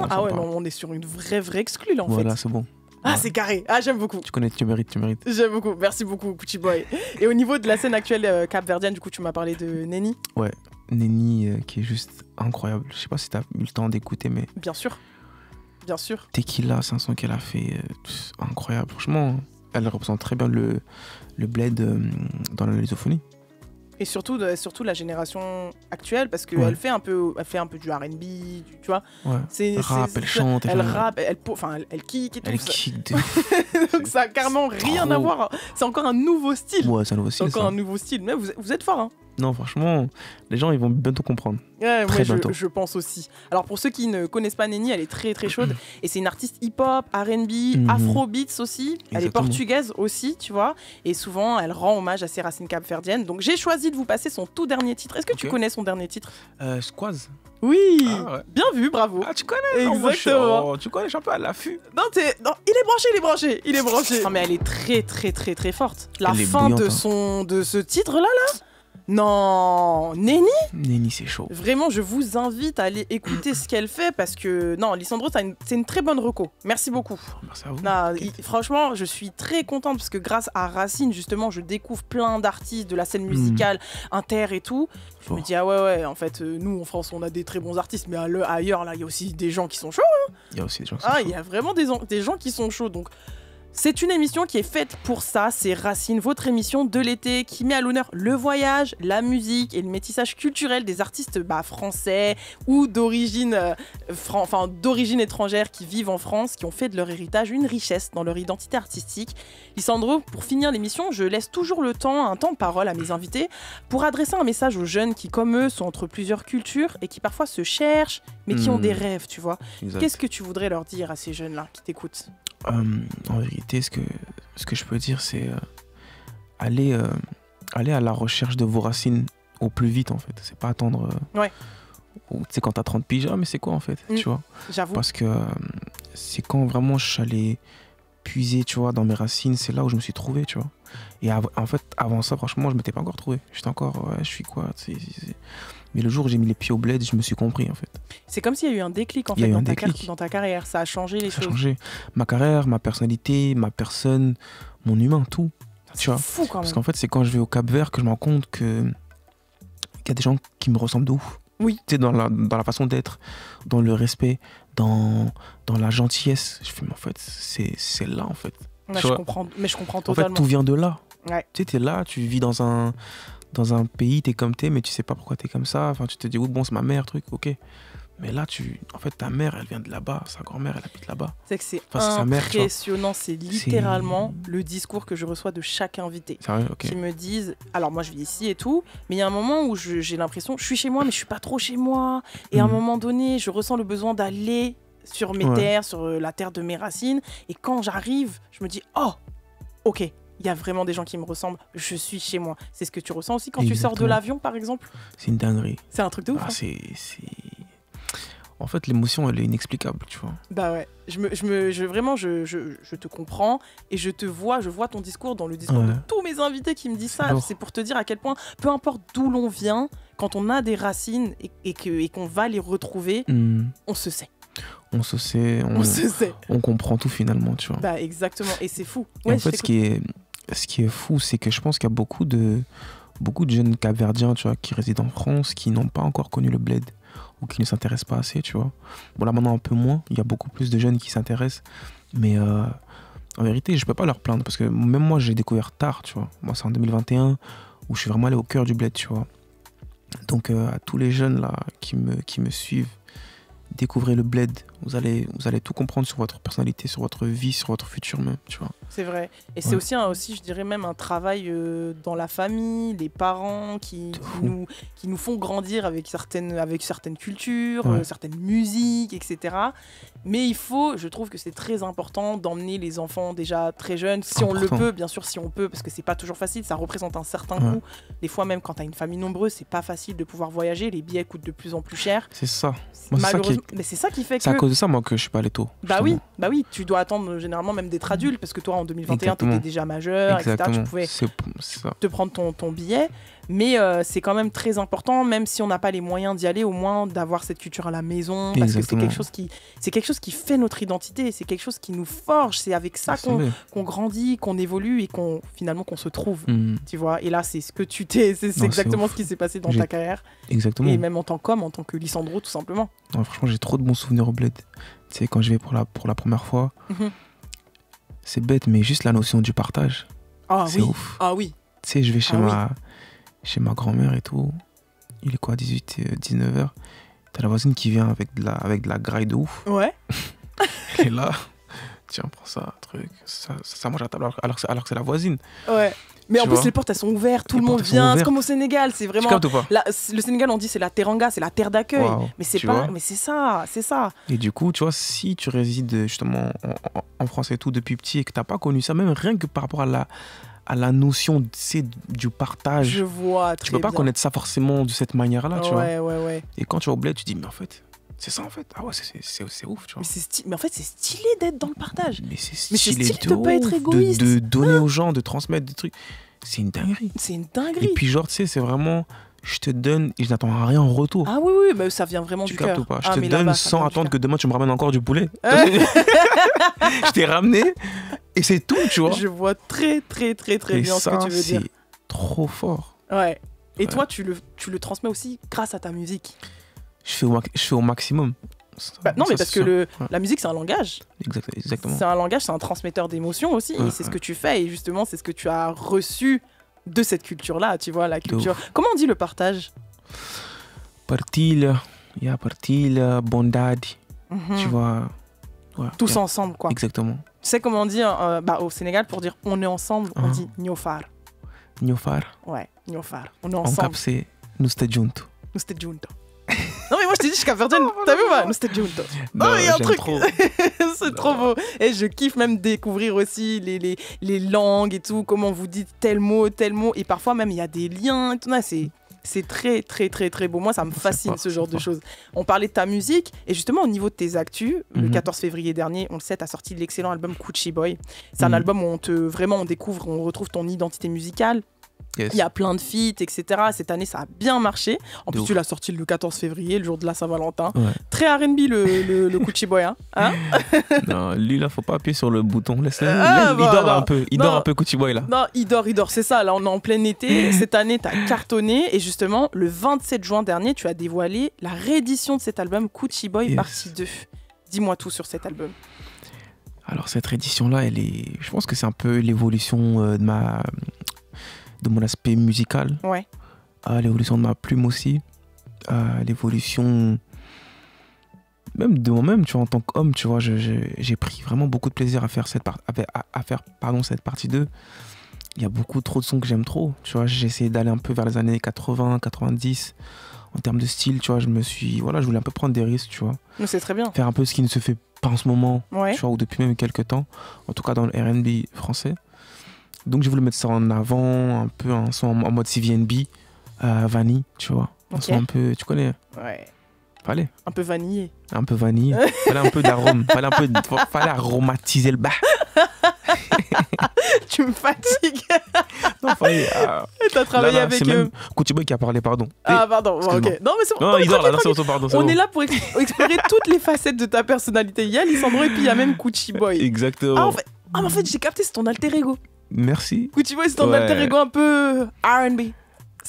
Ah ouais, non, on est sur une vraie exclue là en fait. Voilà, c'est bon. Ah, c'est carré. Ah, j'aime beaucoup. Tu connais, tu mérites. J'aime beaucoup. Merci beaucoup, Kuchi Boy. Et au niveau de la scène actuelle capverdienne, du coup, tu m'as parlé de Nenny. Ouais, Nenny qui est juste incroyable. Je sais pas si t'as eu le temps d'écouter, mais... Bien sûr. Tequila, c'est un son qu'elle a fait incroyable. Franchement, elle représente très bien le bled dans la lusophonie. Et surtout la génération actuelle parce qu'elle fait un peu du R&B, tu vois. Ouais. Elle chante, elle rappe, elle kick et tout. Elle kick donc ça a carrément rien à voir. C'est encore un nouveau style. Ouais, c'est un nouveau style. C'est encore un nouveau style. Mais vous êtes fort, hein. Non, franchement, les gens ils vont bientôt comprendre. Ouais, moi je pense aussi. Alors pour ceux qui ne connaissent pas Nenny, elle est très très chaude et c'est une artiste hip-hop, R&B, afrobeats aussi. Exactement. Elle est portugaise aussi, tu vois. Et souvent elle rend hommage à ses racines capverdiennes. Donc j'ai choisi de vous passer son tout dernier titre. Est-ce que tu connais son dernier titre? Squaz. Oui, ouais. Bien vu, bravo. Ah, tu connais? Exactement. Tu connais, je suis un peu à l'affût. Non, il est branché. Non, mais elle est très très très très forte. La fin de ce titre là. Non, Nenny c'est chaud. Vraiment, je vous invite à aller écouter ce qu'elle fait parce que non, Lisandro, c'est une très bonne reco. Merci beaucoup. Merci à vous. Franchement, je suis très contente parce que grâce à Racine, justement, je découvre plein d'artistes de la scène musicale, inter et tout. Je me dis ouais, en fait, nous en France, on a des très bons artistes, mais ailleurs, là, il y a aussi des gens qui sont chauds. Hein. Il y a aussi des gens qui sont chauds. Il y a vraiment des gens qui sont chauds, donc. C'est une émission qui est faite pour ça, c'est Racine, votre émission de l'été qui met à l'honneur le voyage, la musique et le métissage culturel des artistes français ou d'origine étrangère qui vivent en France, qui ont fait de leur héritage une richesse dans leur identité artistique. Lisandro, pour finir l'émission, je laisse toujours un temps de parole à mes invités pour adresser un message aux jeunes qui, comme eux, sont entre plusieurs cultures et qui parfois se cherchent, mais qui ont des rêves, tu vois. Exact. Qu'est-ce que tu voudrais leur dire à ces jeunes-là qui t'écoutent ? En vérité, ce que je peux dire, c'est aller à la recherche de vos racines au plus vite, en fait. C'est pas attendre... tu sais, quand t'as 30 piges, mais c'est quoi, en fait, tu vois. J'avoue. Parce que c'est quand vraiment je suis allé puiser, tu vois, dans mes racines, c'est là où je me suis trouvé, tu vois. Et en fait, avant ça, franchement, je m'étais pas encore trouvé. J'étais encore, je suis quoi, Mais le jour où j'ai mis les pieds au bled, je me suis compris, en fait. C'est comme s'il y a eu un déclic, en fait, dans ta carrière. Ça a changé les choses. Ça a changé ma carrière, ma personnalité, ma personne, mon humain, tout. C'est fou, quand même. Parce qu'en fait, c'est quand je vais au Cap-Vert que je me rends compte qu'il y a des gens qui me ressemblent de ouf. Oui. Tu sais, dans la façon d'être, dans le respect, dans la gentillesse. Je fais, mais en fait, c'est là, en fait. Ouais, je comprends totalement. En fait, tout vient de là. Ouais. Tu sais, t'es là, tu vis dans un pays, t'es comme t'es, mais tu sais pas pourquoi t'es comme ça. Enfin, tu te dis, oui, bon, c'est ma mère, truc, ok. Mais là, en fait, ta mère, elle vient de là-bas, sa grand-mère, elle habite là-bas. C'est que c'est impressionnant, c'est littéralement le discours que je reçois de chaque invité. Sérieux, ok. Qui me disent, alors moi je vis ici et tout, mais il y a un moment où j'ai l'impression, je suis chez moi, mais je suis pas trop chez moi. Et à un moment donné, je ressens le besoin d'aller sur mes terres, sur la terre de mes racines. Et quand j'arrive, je me dis, oh, ok. Il y a vraiment des gens qui me ressemblent, je suis chez moi. C'est ce que tu ressens aussi quand tu sors de l'avion, par exemple? C'est une dinguerie. C'est un truc de ouf. En fait, l'émotion, elle est inexplicable, tu vois. Bah ouais, je te comprends et je vois ton discours dans le discours de tous mes invités qui me disent ça. C'est pour te dire à quel point, peu importe d'où l'on vient, quand on a des racines et qu'on va les retrouver, on se sait. On se sait, on comprend tout finalement, tu vois. Bah exactement, et c'est fou. Ouais, en fait, ce qui est fou, c'est que je pense qu'il y a beaucoup de jeunes Capverdiens, tu vois, qui résident en France, qui n'ont pas encore connu le bled ou qui ne s'intéressent pas assez, tu vois. Bon, là maintenant un peu moins, il y a beaucoup plus de jeunes qui s'intéressent, mais en vérité, je peux pas leur plaindre parce que même moi, j'ai découvert tard, tu vois. Moi, c'est en 2021 où je suis vraiment allé au cœur du bled, tu vois. Donc à tous les jeunes là qui me suivent, découvrez le bled. Vous allez tout comprendre sur votre personnalité, sur votre vie, sur votre futur même, tu vois. C'est vrai. Et c'est aussi, je dirais même un travail dans la famille, les parents qui nous font grandir avec certaines cultures, certaines musiques, etc. Mais je trouve que c'est très important d'emmener les enfants déjà très jeunes, si on le peut, bien sûr, si on peut, parce que c'est pas toujours facile, ça représente un certain coût. Des fois, même quand tu as une famille nombreuse, c'est pas facile de pouvoir voyager, les billets coûtent de plus en plus cher. C'est ça. Malheureusement, mais c'est ça qui fait que... C'est à cause de ça, moi, que je suis pas allé tôt. Bah oui, tu dois attendre généralement même d'être adulte, parce que toi, en 2021, tu étais déjà majeur, etc. Tu pouvais te prendre ton billet. Mais c'est quand même très important, même si on n'a pas les moyens d'y aller, au moins d'avoir cette culture à la maison, parce que c'est quelque chose qui fait notre identité, c'est quelque chose qui nous forge, c'est avec ça qu'on grandit, qu'on évolue et finalement qu'on se trouve, tu vois. Et là, c'est ce que c'est exactement ce qui s'est passé dans ta carrière. Exactement. Et même en tant que Lisandro, tout simplement. Non, franchement, j'ai trop de bons souvenirs au bled. Tu sais, quand je vais pour la première fois, c'est bête, mais juste la notion du partage, c'est ouf. Ah oui. Tu sais, je vais chez ma grand-mère et tout. Il est quoi, 19h. T'as la voisine qui vient avec de la graille de ouf. Ouais. Elle est là. Tiens, prends ça, truc. Ça mange à table alors que c'est la voisine. Ouais. Mais en plus, les portes, elles sont ouvertes. Tout le monde vient. C'est comme au Sénégal. C'est vraiment... Le Sénégal, on dit c'est la teranga, c'est la terre d'accueil. Wow. Mais c'est pas... Mais c'est ça. Et du coup, tu vois, si tu résides justement en France et tout depuis petit et que t'as pas connu ça, même rien que par rapport à la notion du partage. Je vois, tu peux pas connaître ça forcément de cette manière-là, tu vois. Ouais. Et quand tu vas au bled, tu dis, mais en fait, c'est ça en fait. Ah ouais, c'est ouf, tu vois. Mais en fait, c'est stylé d'être dans le partage. Mais c'est stylé de pas être égoïste. De donner aux gens, de transmettre des trucs. C'est une dinguerie. Et puis genre, tu sais, c'est vraiment... Je te donne et je n'attends rien en retour. Ah oui, mais ça vient vraiment du cœur. Tu captes ou pas? Je te donne sans attendre que demain tu me ramènes encore du poulet. Je t'ai ramené et c'est tout, tu vois. Je vois très bien ce que tu veux dire. C'est trop fort. Ouais. Et toi, tu le transmets aussi grâce à ta musique. Je fais au maximum. Non, mais parce que la musique, c'est un langage. Exactement. C'est un langage, c'est un transmetteur d'émotions aussi. Et c'est ce que tu fais. Et justement, c'est ce que tu as reçu de cette culture-là, tu vois, la culture. Comment on dit le partage? Partilha, bondade, tu vois. Ouais, tous ensemble, quoi. Exactement. Tu sais comment on dit au Sénégal, pour dire on est ensemble, on dit Nyofar. Nyofar? Ouais, Nyofar. On est ensemble. En cap, c'est nous c'était junto. Nous c'était junto. Non mais moi je t'ai dit, je suis capverdienne. T'as vu ou pas? Nous c'était junto. Non, il y a un truc. Trop. C'est trop beau. Et je kiffe même découvrir aussi les langues et tout, comment vous dites tel mot. Et parfois même il y a des liens. Tout ça, c'est très beau. Moi, ça me fascine ce genre de choses. On parlait de ta musique et justement au niveau de tes actus, le 14 février dernier, on le sait, tu as sorti l'excellent album Coochie Boy. C'est un album où on découvre, on retrouve ton identité musicale. Yes. Il y a plein de feats, etc. Cette année, ça a bien marché. En plus, tu l'as sorti le 14 février, le jour de la Saint-Valentin. Ouais. Très R&B, le Coochie Boy. Hein non, lui, là, faut pas appuyer sur le bouton. Laisse-le. Il dort un peu. Il dort un peu, Coochie Boy, là. Non, il dort. C'est ça. Là, on est en plein été. Cette année, tu as cartonné. Et justement, le 27 juin dernier, tu as dévoilé la réédition de cet album Coochie Boy partie 2. Dis-moi tout sur cet album. Alors, cette réédition-là, je pense que c'est un peu l'évolution de mon aspect musical, l'évolution de ma plume aussi, l'évolution même de moi-même, tu vois, en tant qu'homme, tu vois, j'ai pris vraiment beaucoup de plaisir à faire cette partie 2. Il y a beaucoup trop de sons que j'aime trop, tu vois, j'ai essayé d'aller un peu vers les années 80, 90, en termes de style, tu vois, je voulais un peu prendre des risques, tu vois. Mais c'est très bien. Faire un peu ce qui ne se fait pas en ce moment, tu vois, ou depuis même quelques temps, en tout cas dans le R&B français. Donc j'ai voulu mettre ça en avant, un peu un son en mode CVNB, vanille, tu vois. Un son un peu, tu connais. Ouais. Fallait. Un peu vanillé. Un peu vanille. Fallait un peu d'arôme. Fallait aromatiser le bas. Tu me fatigues. Non, fallait. T'as travaillé avec c'est même Coochie Boy qui a parlé, pardon. Ah, pardon. Ok. Non, mais c'est bon. Non, il dort là. Pardon. On est là pour explorer toutes les facettes de ta personnalité. Il y a Lisandro et puis il y a même Coochie Boy. Exactement. En fait, j'ai capté, c'est ton alter ego. Merci. Coochie Boy, c'est ton alter ego un peu R&B.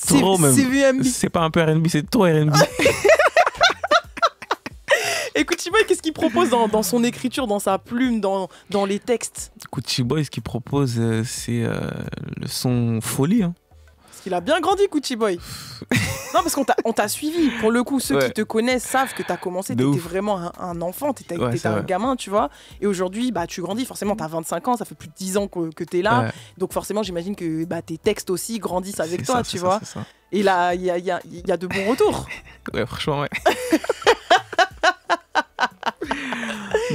Trop même. CVMB. C'est pas un peu R&B, c'est trop R&B. Et Coochie Boy, qu'est-ce qu'il propose dans son écriture, dans sa plume, dans les textes? Coochie Boy, ce qu'il propose, c'est le son folie. Hein. qu'il a bien grandi, Coochie Boy. Non, parce on t'a suivi. Pour le coup, ceux qui te connaissent savent que t'as commencé, t'étais vraiment un enfant, t'étais un gamin, tu vois. Et aujourd'hui, bah, tu grandis. Forcément, t'as 25 ans, ça fait plus de 10 ans que t'es là. Donc forcément, j'imagine que tes textes aussi grandissent avec toi, tu vois. Ça. Et là, il y a de bons retours. Ouais, franchement, ouais.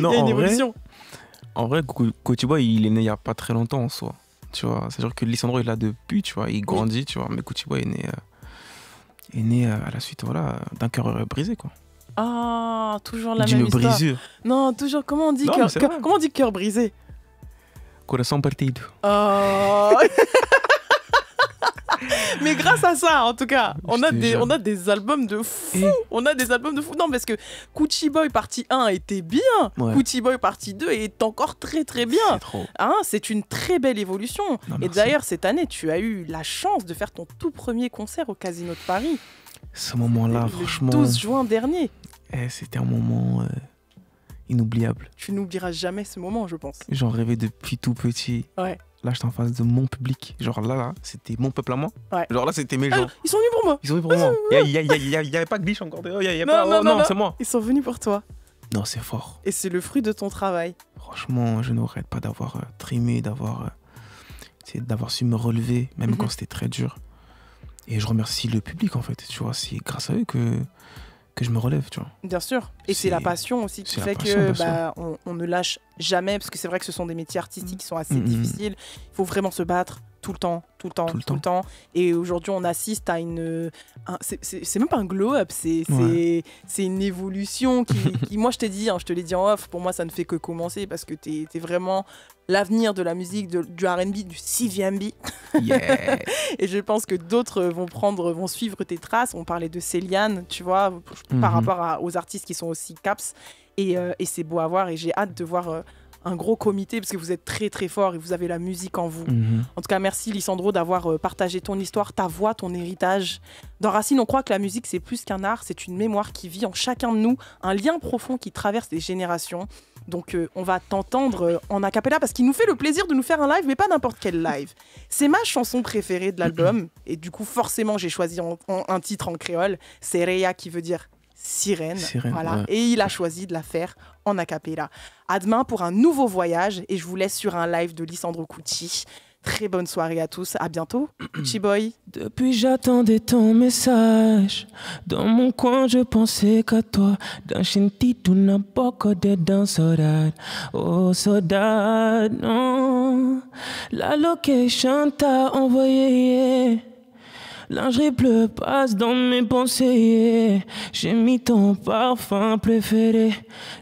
Non, il y a une évolution. En vrai, Coochie Boy, il est né il n'y a pas très longtemps en soi. Tu vois, c'est-à-dire que Lisandro est là depuis, tu vois, il grandit, tu vois, mais Coochie Boy est né à la suite, voilà, d'un cœur brisé, quoi. Ah, toujours la même histoire. D'une brisure. Non, toujours, comment on dit cœur brisé? Corazón partido. Oh. Mais grâce à ça, en tout cas, on a des albums de fou. On a des albums de fou. Non, parce que Coochie Boy partie 1 était bien. Ouais. Coochie Boy partie 2 est encore très très bien. C'est trop. Hein, c'est une très belle évolution. Non, et d'ailleurs, cette année, tu as eu la chance de faire ton tout premier concert au Casino de Paris. Ce moment-là, franchement. Le 12 juin dernier. C'était un moment inoubliable. Tu n'oublieras jamais ce moment, je pense. J'en rêvais depuis tout petit. Ouais. Là, j'étais en face de mon public. Genre là, c'était mon peuple à moi. Ouais. Genre là, c'était mes gens. Ils sont venus pour moi. Ils sont venus pour moi. Il n'y avait pas glitch encore. Non, c'est moi. Ils sont venus pour toi. Non, c'est fort. Et c'est le fruit de ton travail. Franchement, je ne regrette pas d'avoir trimé, d'avoir su me relever, même quand c'était très dur. Et je remercie le public, en fait. Tu vois, c'est grâce à eux que je me relève, tu vois. Bien sûr. Et c'est la passion aussi qui fait qu'on ne lâche jamais, parce que c'est vrai que ce sont des métiers artistiques qui sont assez difficiles. Il faut vraiment se battre tout le temps. Et aujourd'hui, on assiste à c'est même pas un glow-up, c'est une évolution qui moi, je te l'ai dit en off, pour moi, ça ne fait que commencer, parce que t'es vraiment l'avenir de la musique, du R&B, du CVMB. Yeah. Et je pense que d'autres vont suivre tes traces. On parlait de Céliane, tu vois, par rapport aux artistes qui sont aussi caps. Et c'est beau à voir, et j'ai hâte de voir un gros comité, parce que vous êtes très très fort et vous avez la musique en vous. En tout cas, merci Lisandro d'avoir partagé ton histoire, ta voix, ton héritage. Dans Racine, on croit que la musique, c'est plus qu'un art, c'est une mémoire qui vit en chacun de nous, un lien profond qui traverse les générations. Donc on va t'entendre en a cappella, parce qu'il nous fait le plaisir de nous faire un live, mais pas n'importe quel live. C'est ma chanson préférée de l'album, et du coup forcément j'ai choisi un titre en créole, Sereia, qui veut dire sirène, voilà. Ouais. Et il a choisi de la faire en a cappella. À demain pour un nouveau voyage, et je vous laisse sur un live de Lisandro Coochie. Très bonne soirée à tous, à bientôt. Coochie Boy. Depuis j'attendais ton message. Dans mon coin je pensais qu'à toi. Dans Chintito n'a pas codé dans Saudade. Oh Saudade, non. La location t'a envoyé. Lingerie bleu passe dans mes pensées. J'ai mis ton parfum préféré.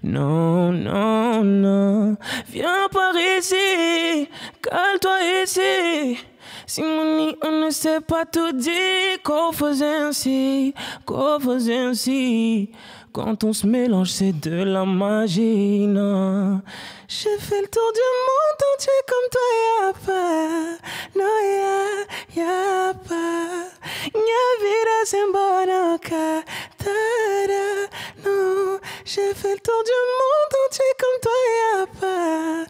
Non, non, non. Viens par ici. Cale-toi ici. Simonie, on ne sait pas tout dire. Qu'on faisait ainsi. Quand on se mélange, c'est de la magie, non. J'ai fait le tour du monde entier comme toi, y'a pas. Non, y'a pas. Y'a vida sem bonoca. Non, j'ai fait le tour du monde entier comme toi, y'a pas.